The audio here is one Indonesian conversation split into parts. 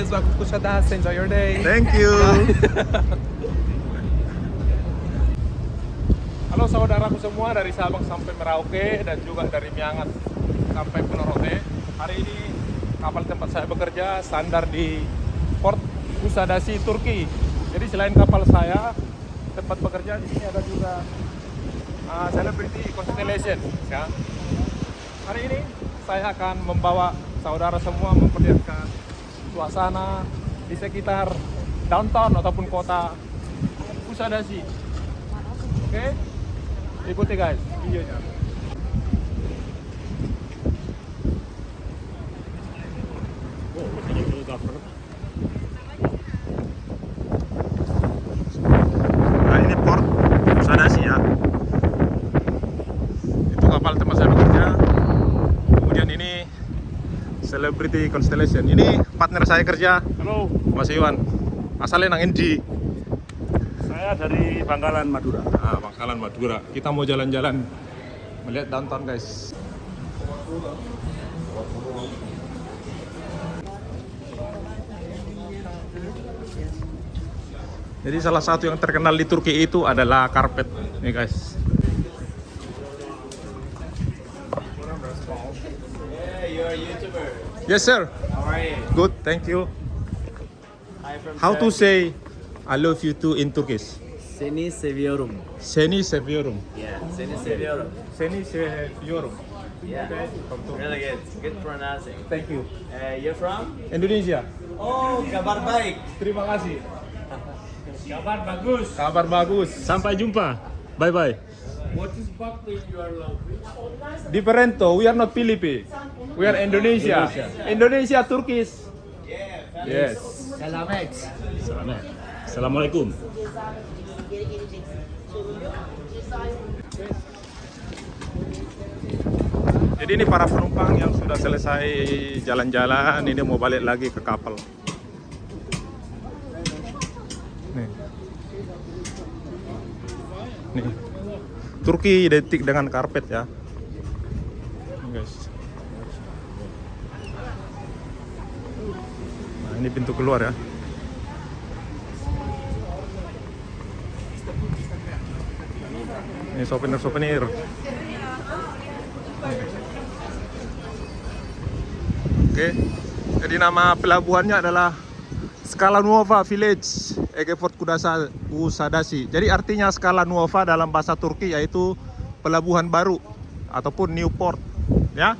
Turkish. Welcome to Kuşadası. Enjoy your day. Thank you. Halo saudaraku semua dari Sabang sampai Merauke dan juga dari Miangas sampai Pulau Rote. Hari ini kapal tempat saya bekerja sandar di Port Kusadasi, Turki. Jadi selain kapal saya tempat bekerja di sini ada juga Celebrity Constellation. Ya. Hari ini saya akan membawa saudara semua memperlihatkan suasana di sekitar downtown ataupun kota Kusadasi. Oke? Ikuti guys videonya. Nah ini Port Kusadasi ya. Itu kapal tempat saya bekerja. Kemudian ini Celebrity Constellation. Ini partner saya kerja. Halo, Mas Iwan. Asalnya nang endi? saya dari Bangkalan, Madura. Bangkalan Madura. Kita mau jalan-jalan melihat downtown guys. Jadi salah satu yang terkenal di Turki itu adalah karpet nih guys. Yeah, you're a YouTuber. Yes sir. How are you? Good, thank you. Hi from How to Turkey. say I love you too in Turkish? Seni seviyorum. Seni seviyorum. Yeah, seni seviyorum. Seni seviyorum. Yeah, really good. Good pronouncing. Thank you. You're from? Indonesia. Oh, kabar baik. Terima kasih. Kabar bagus. Kabar bagus. Sampai jumpa. Bye bye. What is Buckley you are lovely? Differento. We are not Philippines. We are Indonesia. Indonesia, Turkish. Yeah, Yes. Selamat. Selamat. Assalamualaikum. Jadi ini para penumpang yang sudah selesai jalan-jalan, ini mau balik lagi ke kapal. Nih. Nih. Turki identik dengan karpet ya. Nih, guys. Nah, ini pintu keluar ya. Ini souvenir-souvenir. Oke, jadi nama pelabuhannya adalah Scala Nuova Village, Egefort Kusadasi. Jadi artinya Scala Nuova dalam bahasa Turki yaitu pelabuhan baru ataupun new port, ya.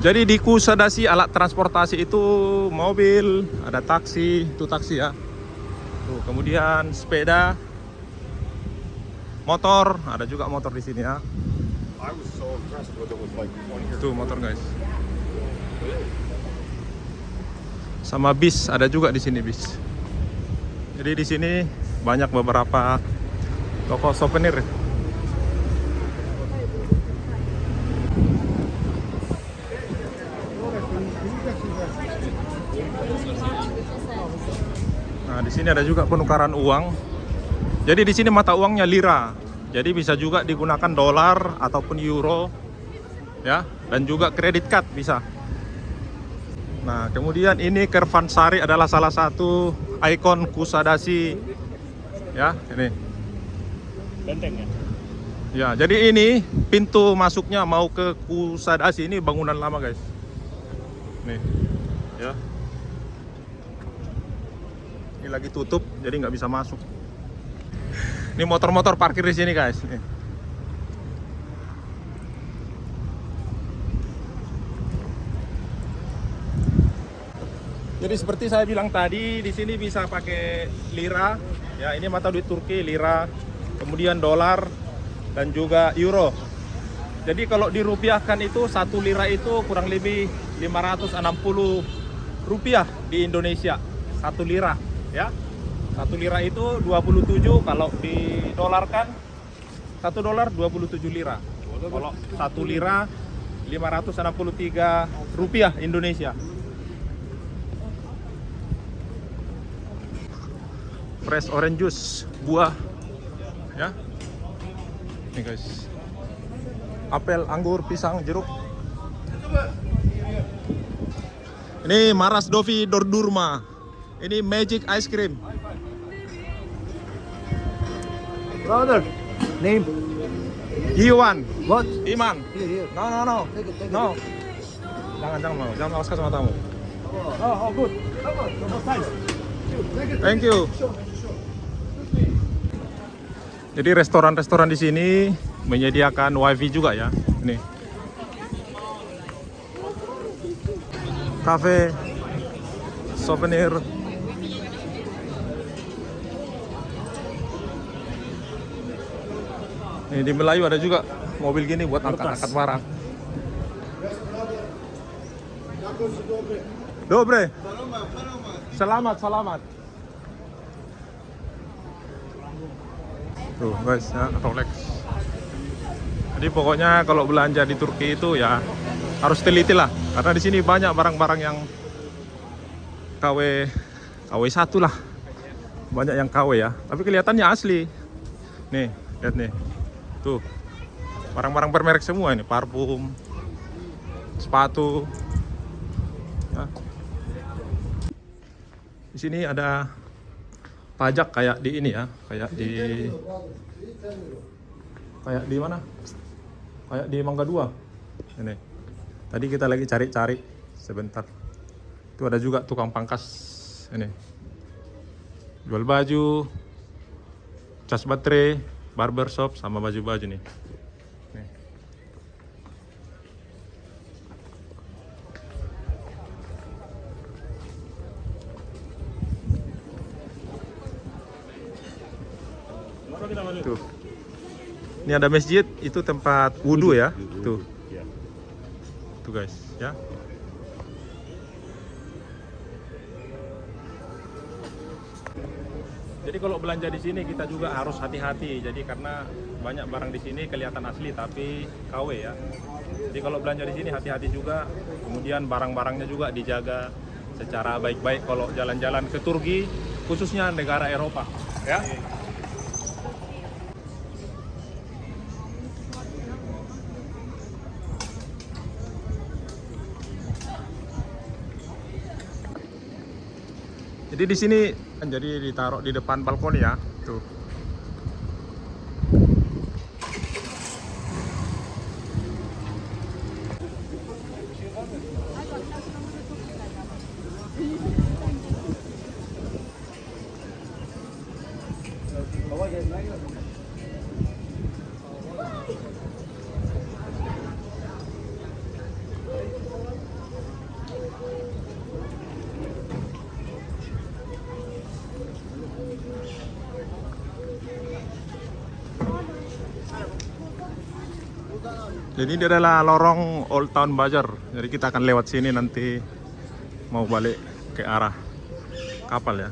Jadi di Kusadasi alat transportasi itu mobil, ada taksi, itu taksi ya. Tuh, kemudian sepeda, motor, ada juga motor di sini ya. Tuh motor guys. Sama bis ada juga di sini bis. Jadi di sini banyak beberapa toko souvenir. Nah, di sini ada juga penukaran uang. Jadi di sini mata uangnya lira. Jadi bisa juga digunakan dolar ataupun euro. Ya, dan juga kredit card bisa. Nah, kemudian ini Kervansari adalah salah satu ikon Kusadasi. Ya, ini. Benteng ya? Ya, jadi ini pintu masuknya mau ke Kusadasi, ini bangunan lama, guys. Nih. Ya. Ini lagi tutup, jadi nggak bisa masuk. Ini motor-motor parkir di sini, guys. Nih. Jadi seperti saya bilang tadi, di sini bisa pakai lira. Ya, ini mata duit Turki, lira, kemudian dolar dan juga euro. Jadi kalau dirupiahkan itu 1 lira itu kurang lebih 560 rupiah di Indonesia. 1 lira. Ya, 1 lira itu 27, kalau didolarkan 1 dolar 27 lira. Kalau 1 lira 563 rupiah Indonesia. Fresh orange juice, buah ya. Nih guys. Apel, anggur, pisang, jeruk. Ini Maras Dovi Dordurma. Ini Magic Ice Cream. Brother, name? Iwan, What? Iman. Here. No. Take it. No. Jangan malas sama tamu. Oh, good. Come on, both sides. Thank you. Jadi restoran-restoran di sini menyediakan wifi juga ya. Ini. Cafe, souvenir. Ini di Melayu ada juga mobil gini buat angkat-angkat barang. Dobre. Selamat. Tuh guys, ya, Rolex. Jadi pokoknya kalau belanja di Turki itu ya harus teliti lah, karena di sini banyak barang-barang yang KW1 lah. Banyak yang KW ya, tapi kelihatannya asli. Nih, lihat nih. Tuh. Barang-barang bermerek semua ini, parfum, sepatu. Ya. Di sini ada pajak kayak di ini ya, kayak di mana? Kayak di Mangga 2. Ini. Tadi kita lagi cari-cari sebentar. Itu ada juga tukang pangkas ini. Jual baju, cas baterai, barbershop sama baju-baju nih. Nih. Tuh. Ini ada masjid, itu tempat wudhu ya. Tuh. Tuh guys, ya. Jadi kalau belanja di sini kita juga harus hati-hati. Jadi karena banyak barang di sini kelihatan asli tapi KW ya. Jadi kalau belanja di sini hati-hati juga. Kemudian barang-barangnya juga dijaga secara baik-baik kalau jalan-jalan ke Turki, khususnya negara Eropa, ya. Jadi di sini jadi ditaruh di depan balkon ya, tuh. Jadi ini adalah lorong Old Town Bazaar. Jadi kita akan lewat sini nanti mau balik ke arah kapal ya.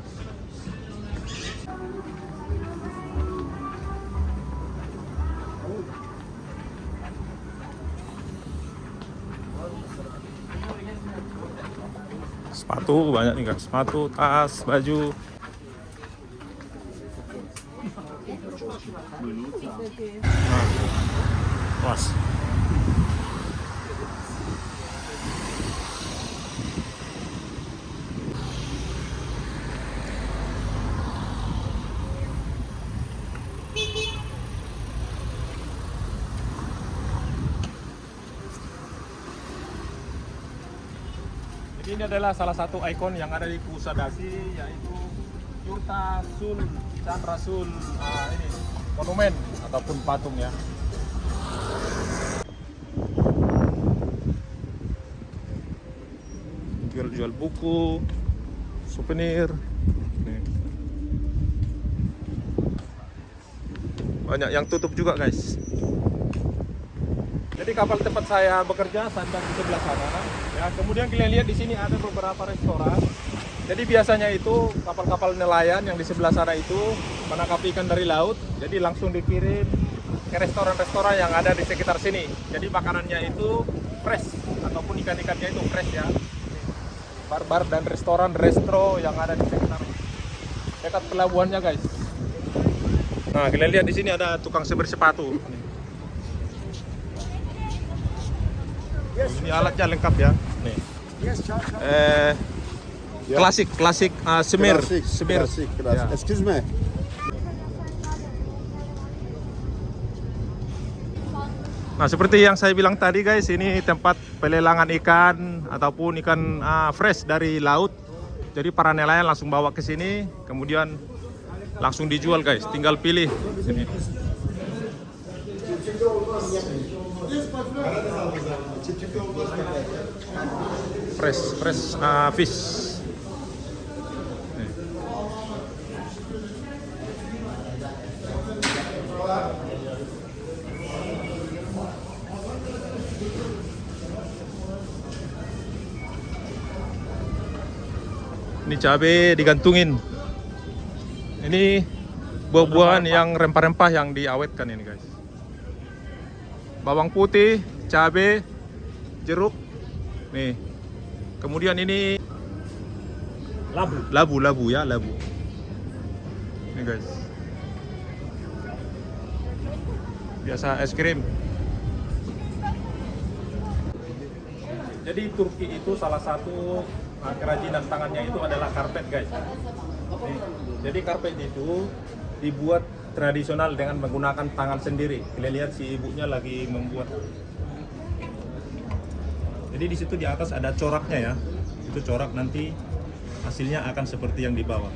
Sepatu banyak nih guys, sepatu, tas, baju. Nah, puas. Jadi ini adalah salah satu ikon yang ada di Kusadasi, yaitu Yurta Sultan Rasul, ini monumen ataupun patung ya. Jual buku, souvenir. Nih. Banyak yang tutup juga guys. Jadi kapal tempat saya bekerja sandar di sebelah sana. Ya, kemudian kalian lihat di sini ada beberapa restoran. Jadi biasanya itu kapal-kapal nelayan yang di sebelah sana itu menangkap ikan dari laut. Jadi langsung dikirim ke restoran-restoran yang ada di sekitar sini. Jadi makanannya itu fresh ataupun ikan-ikannya itu fresh ya. Bar-bar dan restoran-restro yang ada di sekitar dekat pelabuhannya guys. Nah, kalian lihat di sini ada tukang seber sepatu. Ini alatnya lengkap ya. Nih. Yes, ciao. Klasik semir. Semir. Classic. Ya. Excuse me. Nah, seperti yang saya bilang tadi guys, ini tempat pelelangan ikan ataupun ikan fresh dari laut. Jadi para nelayan langsung bawa ke sini, kemudian langsung dijual guys. Tinggal pilih sini. Fresh fish. Nih. Ini cabai digantungin. Ini buah-buahan yang rempah-rempah yang diawetkan ini guys. Bawang putih, cabai, jeruk. Nih. Kemudian ini labu ya, labu. Nih guys. Biasa es krim. Jadi Turki itu salah satu kerajinan tangannya itu adalah karpet guys. Nih, jadi karpet itu dibuat tradisional dengan menggunakan tangan sendiri. Kalian lihat si ibunya lagi membuat. Jadi di situ di atas ada coraknya ya. Itu corak nanti hasilnya akan seperti yang di bawah.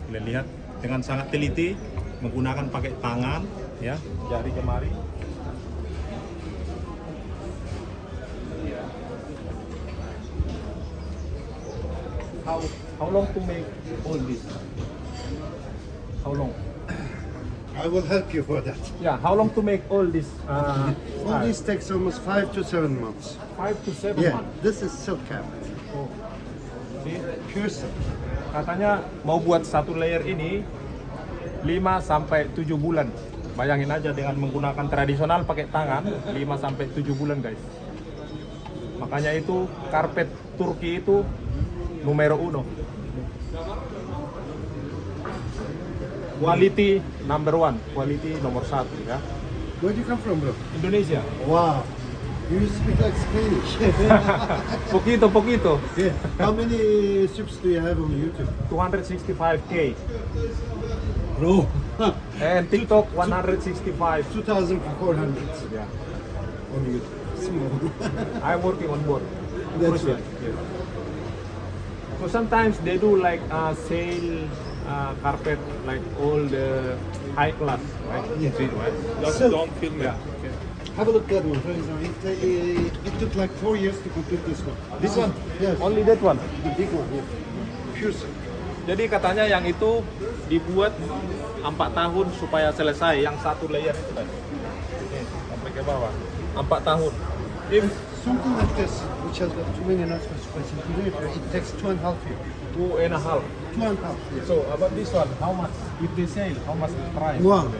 Kalian lihat dengan sangat teliti menggunakan pakai tangan ya, jari jemari. How long to make all this? How long? I will help you for that. Yeah, how long to make all this? All this takes almost 5 to 7 months. 5 to 7 Yeah, months. this is silk cap. Oh. See? Pure silk. Katanya mau buat satu layer ini 5 sampai 7 bulan. Bayangin aja dengan menggunakan tradisional pakai tangan 5 sampai 7 bulan guys. Makanya itu karpet Turki itu numero uno. Quality number one, quality nomor 1 ya. Where do you come from, bro? Indonesia. Wow. You speak like Spanish. Poquito. Yeah. How many subs do you have on YouTube? 265k. Bro. And TikTok 165. 2,400 Yeah. on YouTube. Small. I'm working on board. That's Cruise right. ship, yes. So sometimes they do like sale carpet, like all the high class, right? Yeah. See, right? So- Don't film it. Yeah. Have a look at that one. For example, it took like 4 years to complete this one. This one? Yes. Only that one. The big one, yeah. Pure silk. Jadi katanya yang itu dibuat 4 tahun supaya selesai yang satu layer itu kan. Ini sampai ke bawah. 4 tahun. If Something like this, which has got too many nuts for spicy flavor, it takes 2.5 years. 2.5. 2.5 years. So about this one, how much? If they sell, how much the price? Wow.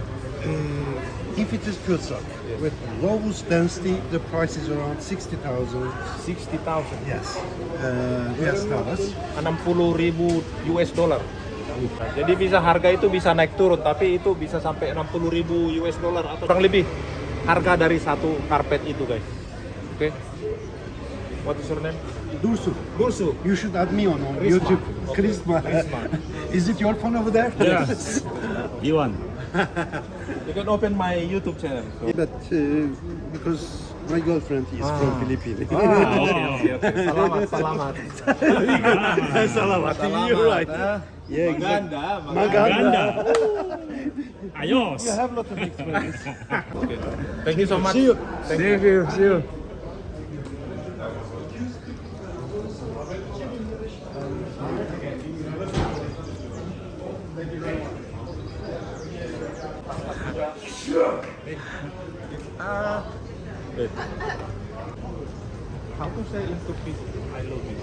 If it is pure silk with lowest density, the price is around 60,000. 60,000. Yes. US dollars. 60.000 US dollar. Jadi bisa harga itu bisa naik turun, tapi itu bisa sampai 60.000 US dollar atau kurang lebih harga dari satu karpet itu guys. Oke. What is your name? Dursu. Dursu. You should add me on Krisma. YouTube. Okay. Krisma. Krisma. Is it your phone over there? Yes. Iwan. You can open my YouTube channel. So. But because my girlfriend is from Philippines. Okay. Selamat. Salamat. You're right. Yeah, Maganda. Ganda. Ayos. You have a lot of experience. Okay. Thank you so much. See you. Thank you. See you. How to say in Turkish I love you?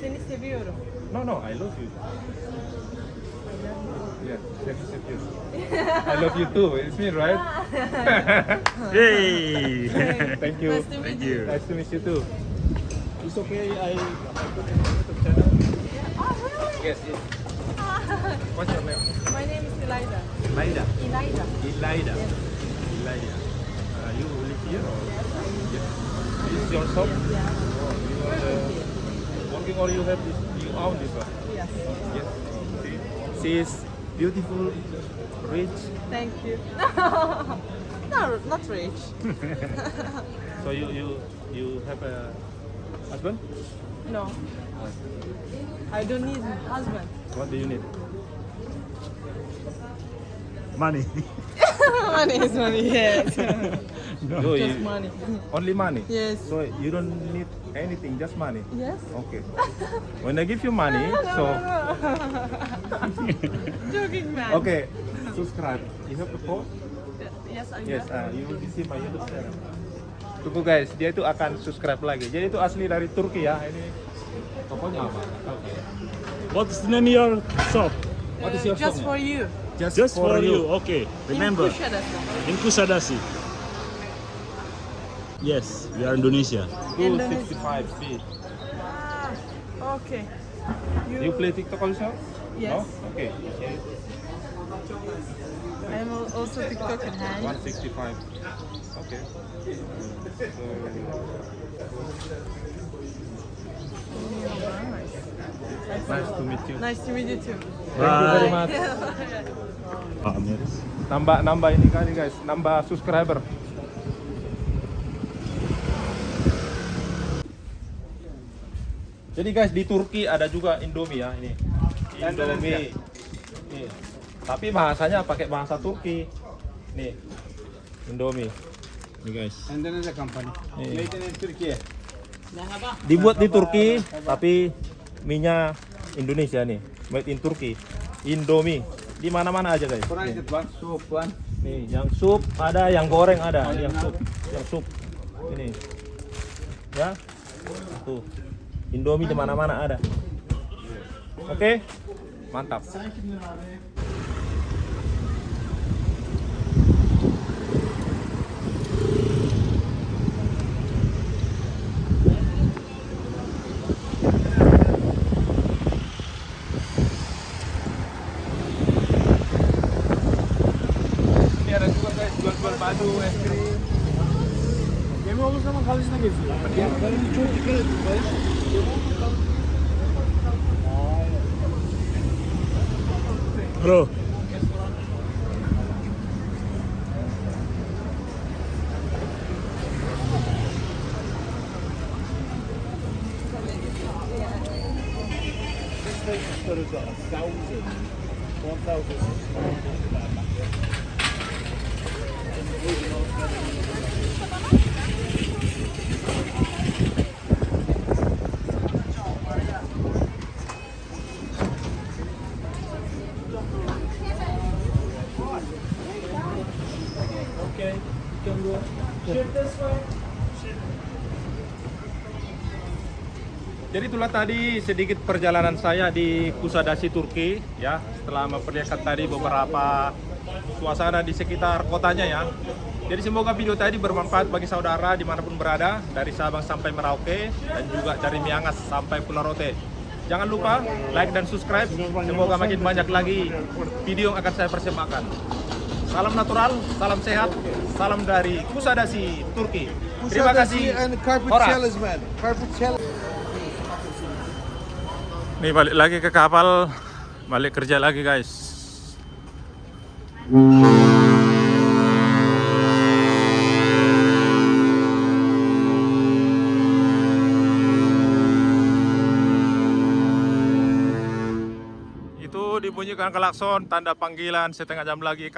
Seni seviyorum. No, I love you. Yeah, seni seviyorum. I love you too. It's me, right? Yay. Thank you. Nice to meet you. Nice to meet you too. It's okay. I put in YouTube channel. Oh, really? Yes. What's your name? My name is Ilayda. Laida. Ilayda. Ilaida. Yes. Ilaida. You live live here? Or? Yes. This is your shop? Yeah. You are working or you have this? You own this one? Yes. Yes. See, she is beautiful, rich. Thank you. No, not rich. So you have a husband? No. I don't need a husband. What do you need? Money. Money is money, yes. No, Just money. only money. Yes. So you don't need anything, just money. Yes. Okay. When I give you money, so Joking man. okay, subscribe. You have the code? Yes, I Yes, know. you will see my YouTube channel. Tunggu guys, dia itu akan subscribe lagi. Jadi itu asli dari Turki ya. Ini tokonya apa? Oke. What's the name of your shop? What is your Just shop for you. Just for you. Okay. Remember, In Kuşadası. in Kusadasi. Yes, we are Indonesia. 265 feet. Ah, okay. You play TikTok also? Yes. No? Okay. I'm also TikTok and hand. 165. Okay. So, nice to meet you. Nice to meet you too. Thank you very much. Ameris. Nambah ini kali guys, nambah subscriber. Jadi guys di Turki ada juga Indomie ya ini. Indomie. Nih. Tapi bahasanya pakai bahasa Turki. Nih. Indomie. Nih guys. Indonesia company. Nih. Made in Turkey. Dibuat di Turki tapi minyak Indonesia nih. Made in Turki. Indomie. Di mana-mana aja guys. Price Nih. it one, soup one. Nih, yang sup ada, yang goreng ada, yang sup. Ini. Ya. Tuh. Indomie di mana-mana ada. Oke? Mantap. Ini ada juga guys jual-jual baju, es krim. Yemin olduğu zaman kalışına geziyor. Benim çok dikkat et. Bro. Jadi itulah tadi sedikit perjalanan saya di Kusadasi, Turki ya. Setelah memperlihatkan tadi beberapa suasana di sekitar kotanya ya. Jadi semoga video tadi bermanfaat bagi saudara dimanapun berada, dari Sabang sampai Merauke dan juga dari Miangas sampai Pulau Rote. Jangan lupa like dan subscribe. Semoga makin banyak lagi video yang akan saya persembahkan. Salam natural, salam sehat, salam dari Kusadasi, Turki. Terima kasih. And carpet Horas. challenge, man. Carpet challenge. Nih balik lagi ke kapal, balik kerja lagi guys. Itu dibunyikan klakson, tanda panggilan setengah jam lagi.